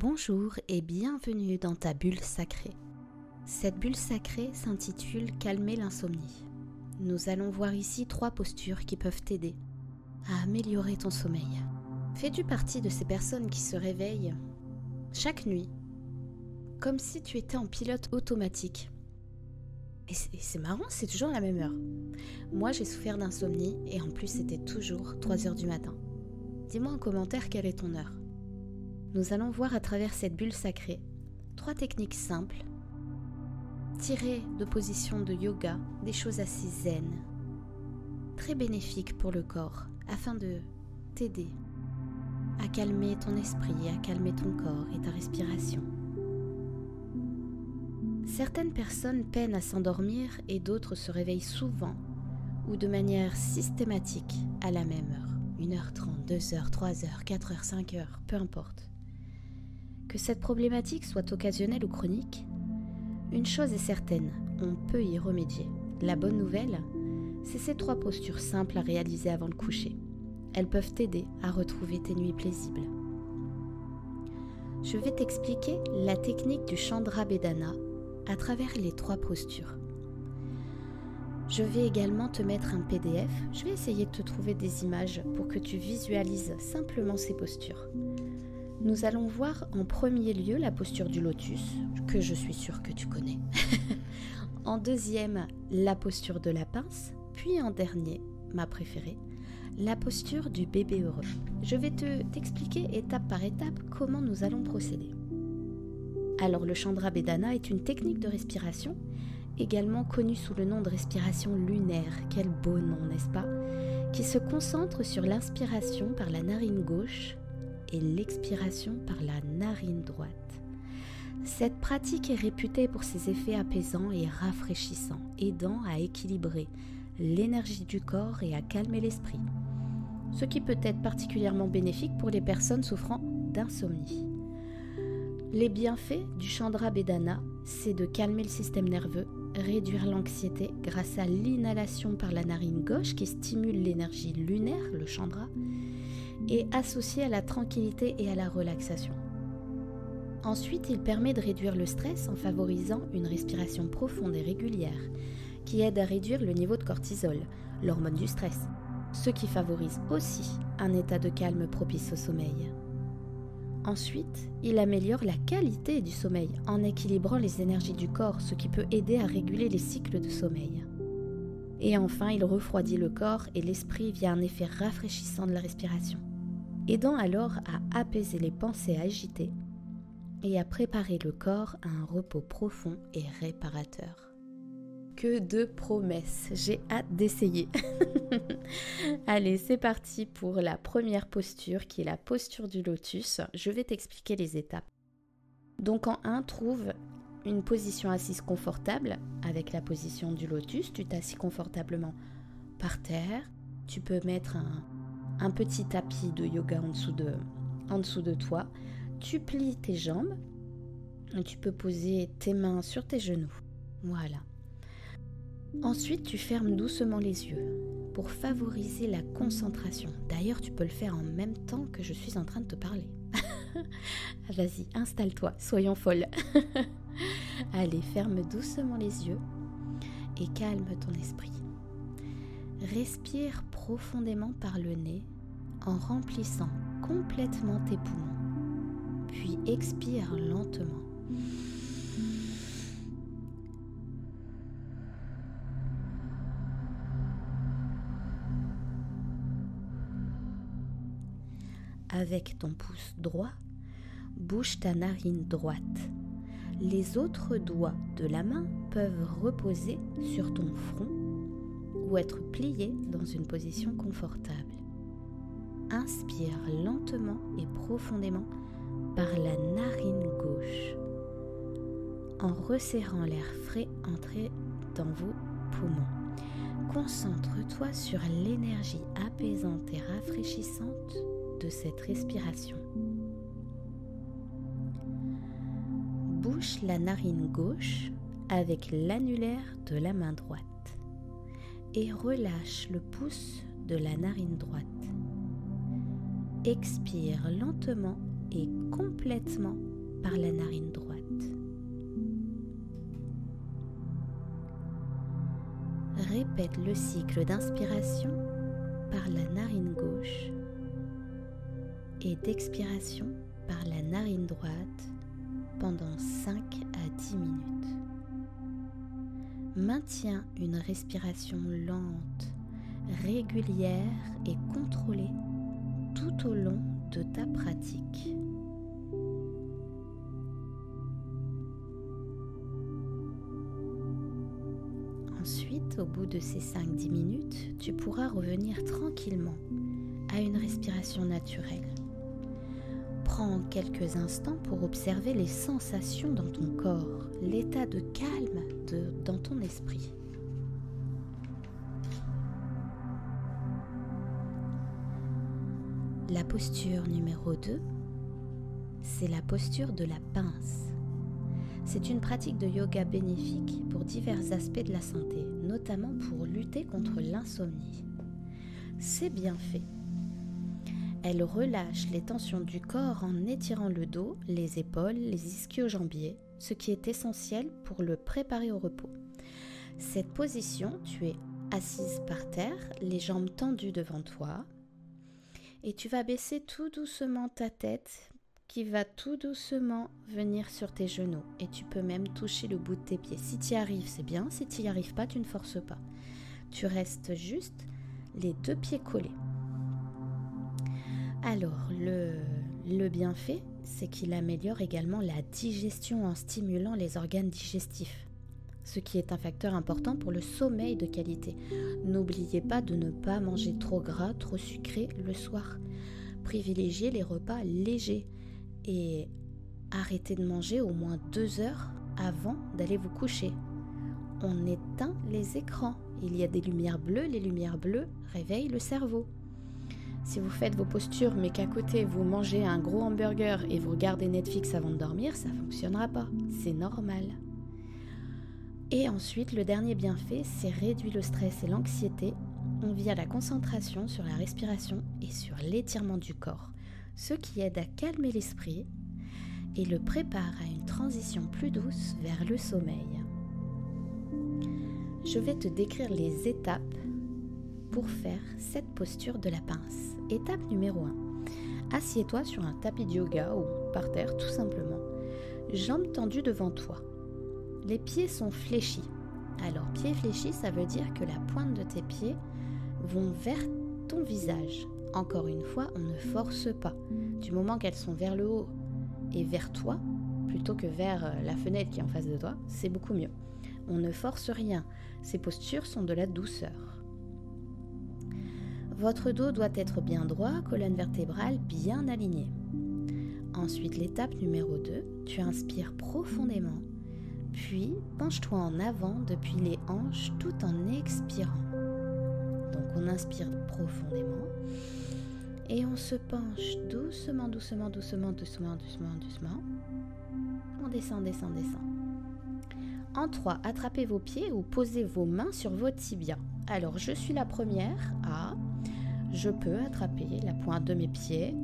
Bonjour et bienvenue dans ta bulle sacrée. Cette bulle sacrée s'intitule « Calmer l'insomnie ». Nous allons voir ici 3 postures qui peuvent t'aider à améliorer ton sommeil. Fais-tu partie de ces personnes qui se réveillent chaque nuit comme si tu étais en pilote automatique? Et c'est marrant, c'est toujours à la même heure. Moi, j'ai souffert d'insomnie et en plus, c'était toujours 3 heures du matin. Dis-moi en commentaire quelle est ton heure. Nous allons voir à travers cette bulle sacrée 3 techniques simples, tirées de positions de yoga, des choses assez zen, très bénéfiques pour le corps, afin de t'aider à calmer ton esprit, à calmer ton corps et ta respiration. Certaines personnes peinent à s'endormir et d'autres se réveillent souvent ou de manière systématique à la même heure. 1h30, 2h, 3h, 4h, 5h, peu importe. Que cette problématique soit occasionnelle ou chronique, une chose est certaine, on peut y remédier. La bonne nouvelle, c'est ces 3 postures simples à réaliser avant le coucher. Elles peuvent t'aider à retrouver tes nuits paisibles. Je vais t'expliquer la technique du Chandra Bedana à travers les 3 postures. Je vais également te mettre un PDF. Je vais essayer de te trouver des images pour que tu visualises simplement ces postures. Nous allons voir en premier lieu la posture du lotus, que je suis sûre que tu connais. En deuxième, la posture de la pince. Puis en dernier, ma préférée, la posture du bébé heureux. Je vais t'expliquer étape par étape comment nous allons procéder. Alors le Chandra Bedana est une technique de respiration, également connue sous le nom de respiration lunaire. Quel beau nom, n'est-ce pas? Qui se concentre sur l'inspiration par la narine gauche et l'expiration par la narine droite. Cette pratique est réputée pour ses effets apaisants et rafraîchissants, aidant à équilibrer l'énergie du corps et à calmer l'esprit, ce qui peut être particulièrement bénéfique pour les personnes souffrant d'insomnie. Les bienfaits du Chandra Bedana, c'est de calmer le système nerveux, réduire l'anxiété grâce à l'inhalation par la narine gauche qui stimule l'énergie lunaire, le Chandra, et associé à la tranquillité et à la relaxation. Ensuite, il permet de réduire le stress en favorisant une respiration profonde et régulière qui aide à réduire le niveau de cortisol, l'hormone du stress, ce qui favorise aussi un état de calme propice au sommeil. Ensuite, il améliore la qualité du sommeil en équilibrant les énergies du corps, ce qui peut aider à réguler les cycles de sommeil. Et enfin, il refroidit le corps et l'esprit via un effet rafraîchissant de la respiration, aidant alors à apaiser les pensées agitées et à préparer le corps à un repos profond et réparateur. Que de promesses, j'ai hâte d'essayer. Allez, c'est parti pour la première posture qui est la posture du lotus. Je vais t'expliquer les étapes. Donc en 1, trouve une position assise confortable avec la position du lotus. Tu t'assis confortablement par terre. Tu peux mettre un petit tapis de yoga en dessous de toi. Tu plies tes jambes. Et tu peux poser tes mains sur tes genoux. Voilà. Ensuite, tu fermes doucement les yeux pour favoriser la concentration. D'ailleurs, tu peux le faire en même temps que je suis en train de te parler. Vas-y, installe-toi, soyons folles. Allez, ferme doucement les yeux et calme ton esprit. Respire profondément par le nez en remplissant complètement tes poumons. Puis expire lentement. Avec ton pouce droit, bouge ta narine droite. Les autres doigts de la main peuvent reposer sur ton front ou être pliés dans une position confortable. Inspire lentement et profondément par la narine gauche, en resserrant l'air frais entré dans vos poumons. Concentre-toi sur l'énergie apaisante et rafraîchissante de cette respiration. Bouche la narine gauche avec l'annulaire de la main droite et relâche le pouce de la narine droite. Expire lentement et complètement par la narine droite. Répète le cycle d'inspiration par la narine gauche et d'expiration par la narine droite pendant 5 à 10 minutes. Maintiens une respiration lente, régulière et contrôlée tout au long de ta pratique. Ensuite, au bout de ces 5-10 minutes, tu pourras revenir tranquillement à une respiration naturelle. Prends quelques instants pour observer les sensations dans ton corps, l'état de calme dans ton esprit. La posture numéro 2, c'est la posture de la pince. C'est une pratique de yoga bénéfique pour divers aspects de la santé, notamment pour lutter contre l'insomnie. C'est bien fait. Elle relâche les tensions du corps en étirant le dos, les épaules, les ischio-jambiers, ce qui est essentiel pour le préparer au repos. Cette position, tu es assise par terre, les jambes tendues devant toi, et tu vas baisser tout doucement ta tête qui va tout doucement venir sur tes genoux, et tu peux même toucher le bout de tes pieds. Si tu y arrives, c'est bien. Si tu n'y arrives pas, tu ne forces pas. Tu restes juste les 2 pieds collés. Alors, le bienfait, c'est qu'il améliore également la digestion en stimulant les organes digestifs, ce qui est un facteur important pour le sommeil de qualité. N'oubliez pas de ne pas manger trop gras, trop sucré le soir. Privilégiez les repas légers et arrêtez de manger au moins 2 heures avant d'aller vous coucher. On éteint les écrans. Il y a des lumières bleues, les lumières bleues réveillent le cerveau. Si vous faites vos postures mais qu'à côté vous mangez un gros hamburger et vous regardez Netflix avant de dormir, ça ne fonctionnera pas. C'est normal. Et ensuite, le dernier bienfait, c'est réduire le stress et l'anxiété via la concentration sur la respiration et sur l'étirement du corps, ce qui aide à calmer l'esprit et le prépare à une transition plus douce vers le sommeil. Je vais te décrire les étapes pour faire cette posture de la pince. Étape numéro 1. Assieds-toi sur un tapis de yoga ou par terre tout simplement. Jambes tendues devant toi. Les pieds sont fléchis. Alors, pieds fléchis, ça veut dire que la pointe de tes pieds vont vers ton visage. Encore une fois, on ne force pas. Du moment qu'elles sont vers le haut et vers toi, plutôt que vers la fenêtre qui est en face de toi, c'est beaucoup mieux. On ne force rien. Ces postures sont de la douceur. Votre dos doit être bien droit, colonne vertébrale bien alignée. Ensuite, l'étape numéro 2, tu inspires profondément, puis penche-toi en avant depuis les hanches tout en expirant. Donc on inspire profondément et on se penche doucement, doucement, doucement, doucement, doucement, doucement. On descend, descend, descend. En 3, attrapez vos pieds ou posez vos mains sur vos tibias. Alors je suis la première à... Je peux attraper la pointe de mes pieds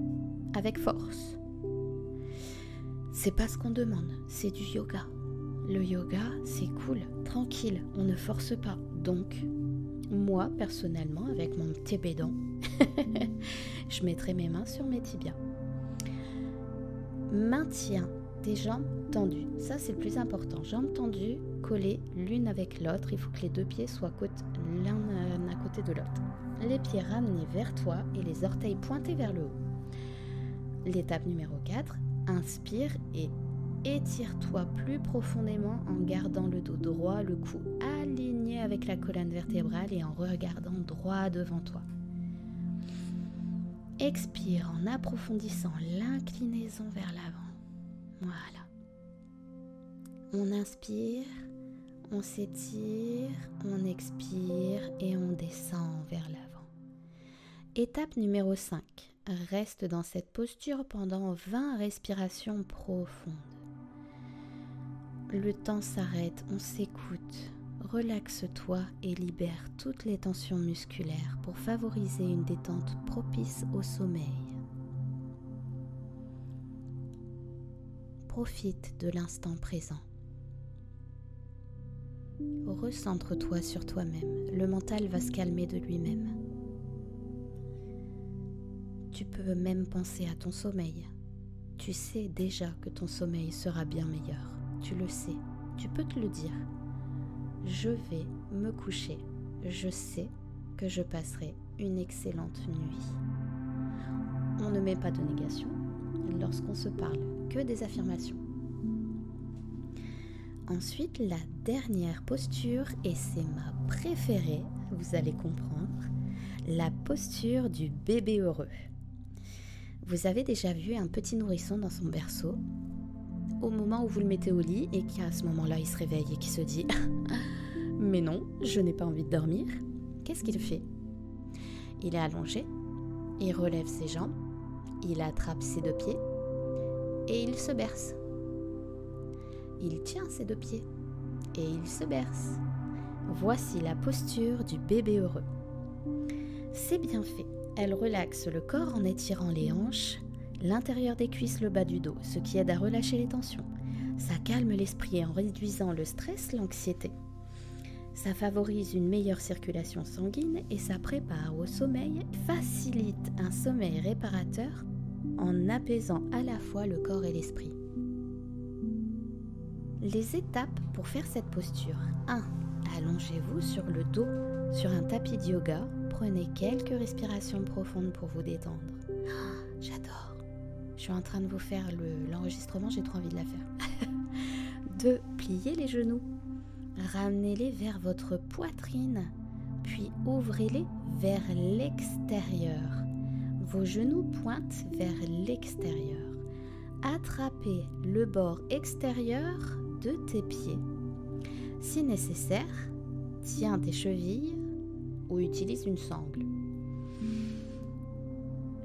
avec force. C'est pas ce qu'on demande, c'est du yoga. Le yoga, c'est cool, tranquille, on ne force pas. Donc, moi, personnellement, avec mon petit bédon, je mettrai mes mains sur mes tibias. Maintiens tes jambes tendues. Ça, c'est le plus important. Jambes tendues, collées l'une avec l'autre. Il faut que les 2 pieds soient l'un à côté de l'autre. Les pieds ramenés vers toi et les orteils pointés vers le haut. L'étape numéro 4, inspire et étire-toi plus profondément en gardant le dos droit, le cou aligné avec la colonne vertébrale et en regardant droit devant toi. Expire en approfondissant l'inclinaison vers l'avant. Voilà. On inspire, on s'étire, on expire et on descend vers l'avant. Étape numéro 5. Reste dans cette posture pendant 20 respirations profondes. Le temps s'arrête, on s'écoute. Relaxe-toi et libère toutes les tensions musculaires pour favoriser une détente propice au sommeil. Profite de l'instant présent. Recentre-toi sur toi-même. Le mental va se calmer de lui-même. Tu peux même penser à ton sommeil. Tu sais déjà que ton sommeil sera bien meilleur. Tu le sais. Tu peux te le dire. Je vais me coucher. Je sais que je passerai une excellente nuit. On ne met pas de négation lorsqu'on se parle, que des affirmations. Ensuite, la dernière posture, et c'est ma préférée, vous allez comprendre, la posture du bébé heureux. Vous avez déjà vu un petit nourrisson dans son berceau, au moment où vous le mettez au lit et qu'à ce moment-là, il se réveille et qu'il se dit « Mais non, je n'ai pas envie de dormir ». Qu'est-ce qu'il fait? Il est allongé, il relève ses jambes, il attrape ses deux pieds et il se berce. Il tient ses deux pieds et il se berce. Voici la posture du bébé heureux. C'est bien fait. Elle relaxe le corps en étirant les hanches, l'intérieur des cuisses, le bas du dos, ce qui aide à relâcher les tensions. Ça calme l'esprit en réduisant le stress, l'anxiété. Ça favorise une meilleure circulation sanguine et ça prépare au sommeil, facilite un sommeil réparateur en apaisant à la fois le corps et l'esprit. Les étapes pour faire cette posture. 1. Allongez-vous sur le dos, sur un tapis de yoga. Prenez quelques respirations profondes pour vous détendre. J'adore. Je suis en train de vous faire l'enregistrement, j'ai trop envie de la faire. 2. Pliez les genoux. Ramenez-les vers votre poitrine, puis ouvrez-les vers l'extérieur. Vos genoux pointent vers l'extérieur. Attrapez le bord extérieur de tes pieds. Si nécessaire, tiens tes chevilles ou utilise une sangle.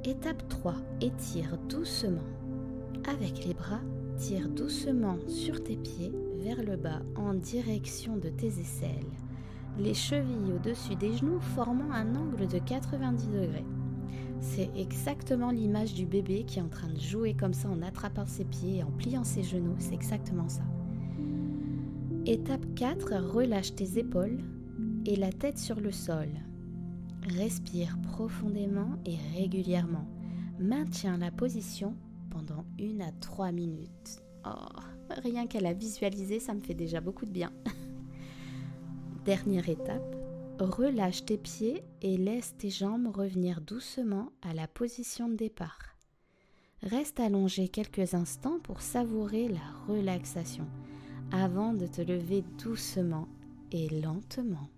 Étape 3. Étire doucement. Avec les bras, tire doucement sur tes pieds vers le bas en direction de tes aisselles. Les chevilles au-dessus des genoux formant un angle de 90 degrés. C'est exactement l'image du bébé qui est en train de jouer comme ça en attrapant ses pieds et en pliant ses genoux. C'est exactement ça. Étape 4. Relâche tes épaules et la tête sur le sol. Respire profondément et régulièrement. Maintiens la position pendant 1 à 3 minutes. Oh, rien qu'à la visualiser, ça me fait déjà beaucoup de bien. Dernière étape, relâche tes pieds et laisse tes jambes revenir doucement à la position de départ. Reste allongé quelques instants pour savourer la relaxation avant de te lever doucement et lentement.